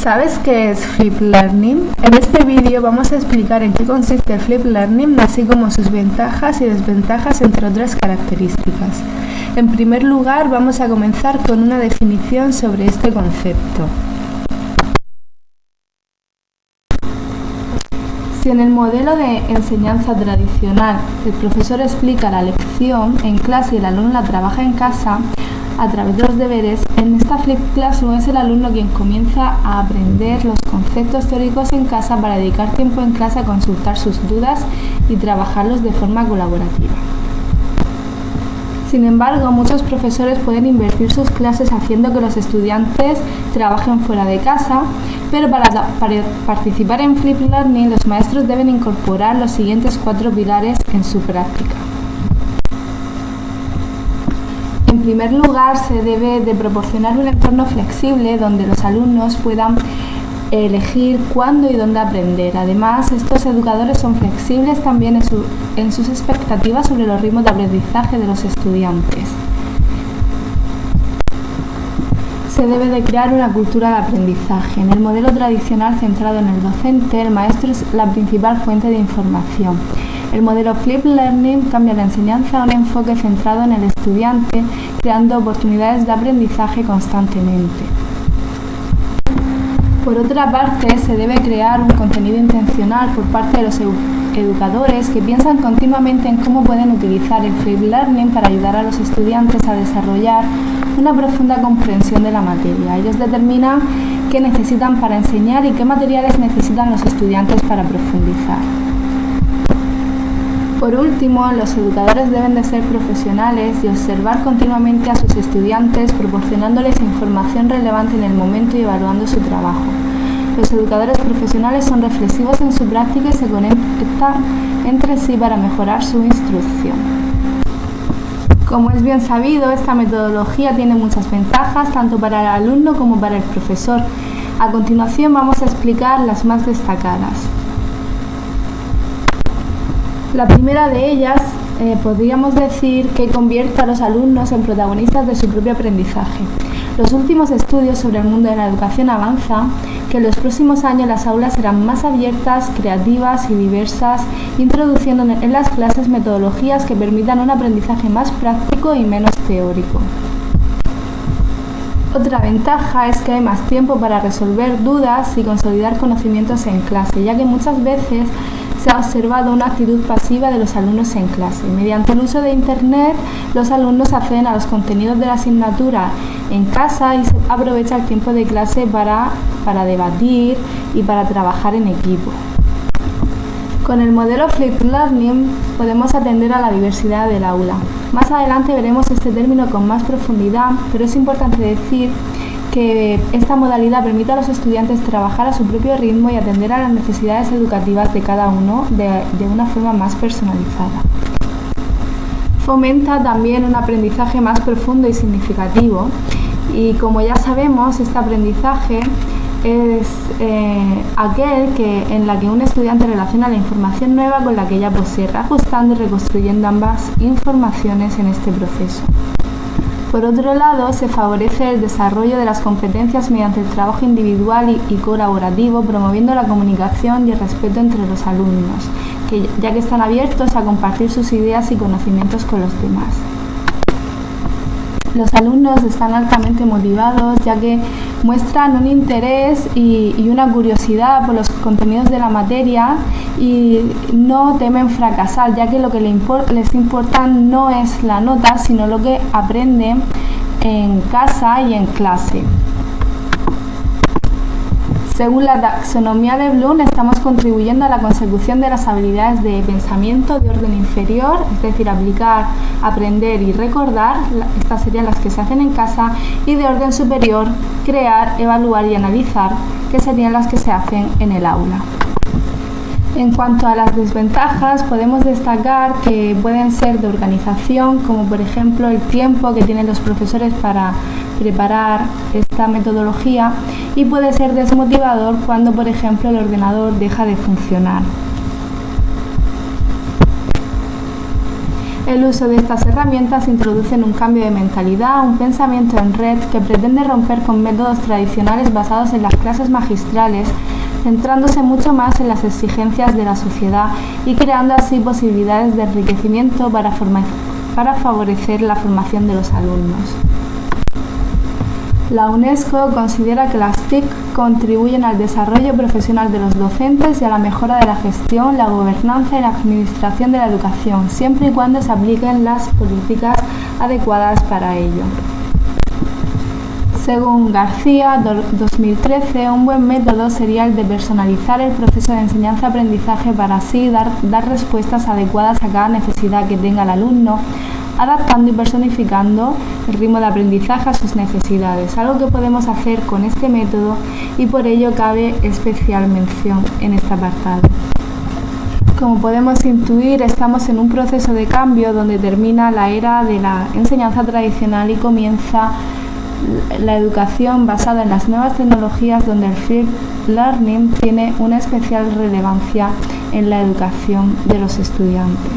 ¿Sabes qué es Flip Learning? En este vídeo vamos a explicar en qué consiste el Flip Learning, así como sus ventajas y desventajas, entre otras características. En primer lugar, vamos a comenzar con una definición sobre este concepto. Si en el modelo de enseñanza tradicional el profesor explica la lección en clase y el alumno la trabaja en casa, a través de los deberes, en esta Flip Classroom es el alumno quien comienza a aprender los conceptos teóricos en casa para dedicar tiempo en clase a consultar sus dudas y trabajarlos de forma colaborativa. Sin embargo, muchos profesores pueden invertir sus clases haciendo que los estudiantes trabajen fuera de casa, pero para participar en Flip Learning, los maestros deben incorporar los siguientes 4 pilares en su práctica. En primer lugar, se debe de proporcionar un entorno flexible donde los alumnos puedan elegir cuándo y dónde aprender. Además, estos educadores son flexibles también en sus expectativas sobre los ritmos de aprendizaje de los estudiantes. Se debe de crear una cultura de aprendizaje. En el modelo tradicional centrado en el docente, el maestro es la principal fuente de información. El modelo Flip Learning cambia la enseñanza a un enfoque centrado en el estudiante, creando oportunidades de aprendizaje constantemente. Por otra parte, se debe crear un contenido intencional por parte de los educadores que piensan continuamente en cómo pueden utilizar el Flip Learning para ayudar a los estudiantes a desarrollar una profunda comprensión de la materia. Ellos determinan qué necesitan para enseñar y qué materiales necesitan los estudiantes para profundizar. Por último, los educadores deben de ser profesionales y observar continuamente a sus estudiantes, proporcionándoles información relevante en el momento y evaluando su trabajo. Los educadores profesionales son reflexivos en su práctica y se conectan entre sí para mejorar su instrucción. Como es bien sabido, esta metodología tiene muchas ventajas, tanto para el alumno como para el profesor. A continuación vamos a explicar las más destacadas. La primera de ellas, podríamos decir que convierte a los alumnos en protagonistas de su propio aprendizaje. Los últimos estudios sobre el mundo de la educación avanzan que en los próximos años las aulas serán más abiertas, creativas y diversas, introduciendo en las clases metodologías que permitan un aprendizaje más práctico y menos teórico. Otra ventaja es que hay más tiempo para resolver dudas y consolidar conocimientos en clase, ya que muchas veces se ha observado una actitud pasiva de los alumnos en clase. Mediante el uso de Internet, los alumnos acceden a los contenidos de la asignatura en casa y se aprovecha el tiempo de clase para debatir y para trabajar en equipo. Con el modelo Flip Learning podemos atender a la diversidad del aula. Más adelante veremos este término con más profundidad, pero es importante decir que esta modalidad permite a los estudiantes trabajar a su propio ritmo y atender a las necesidades educativas de cada uno de una forma más personalizada. Fomenta también un aprendizaje más profundo y significativo, y como ya sabemos, este aprendizaje es aquel en la que un estudiante relaciona la información nueva con la que ya posee, reajustando y reconstruyendo ambas informaciones en este proceso. Por otro lado, se favorece el desarrollo de las competencias mediante el trabajo individual y colaborativo, promoviendo la comunicación y el respeto entre los alumnos, ya que están abiertos a compartir sus ideas y conocimientos con los demás. Los alumnos están altamente motivados, ya que muestran un interés y una curiosidad por los contenidos de la materia y no temen fracasar, ya que lo que les importa no es la nota, sino lo que aprenden en casa y en clase. Según la taxonomía de Bloom, estamos contribuyendo a la consecución de las habilidades de pensamiento de orden inferior, es decir, aplicar, aprender y recordar, estas serían las que se hacen en casa, y de orden superior, crear, evaluar y analizar, que serían las que se hacen en el aula. En cuanto a las desventajas, podemos destacar que pueden ser de organización, como por ejemplo el tiempo que tienen los profesores para preparar esta metodología, y puede ser desmotivador cuando, por ejemplo, el ordenador deja de funcionar. El uso de estas herramientas introduce un cambio de mentalidad, un pensamiento en red que pretende romper con métodos tradicionales basados en las clases magistrales, centrándose mucho más en las exigencias de la sociedad y creando así posibilidades de enriquecimiento para favorecer la formación de los alumnos. La UNESCO considera que las TIC contribuyen al desarrollo profesional de los docentes y a la mejora de la gestión, la gobernanza y la administración de la educación, siempre y cuando se apliquen las políticas adecuadas para ello. Según García, 2013, un buen método sería el de personalizar el proceso de enseñanza-aprendizaje para así dar respuestas adecuadas a cada necesidad que tenga el alumno, adaptando y personificando el ritmo de aprendizaje a sus necesidades, algo que podemos hacer con este método y por ello cabe especial mención en este apartado. Como podemos intuir, estamos en un proceso de cambio donde termina la era de la enseñanza tradicional y comienza la educación basada en las nuevas tecnologías, donde el Flipped Learning tiene una especial relevancia en la educación de los estudiantes.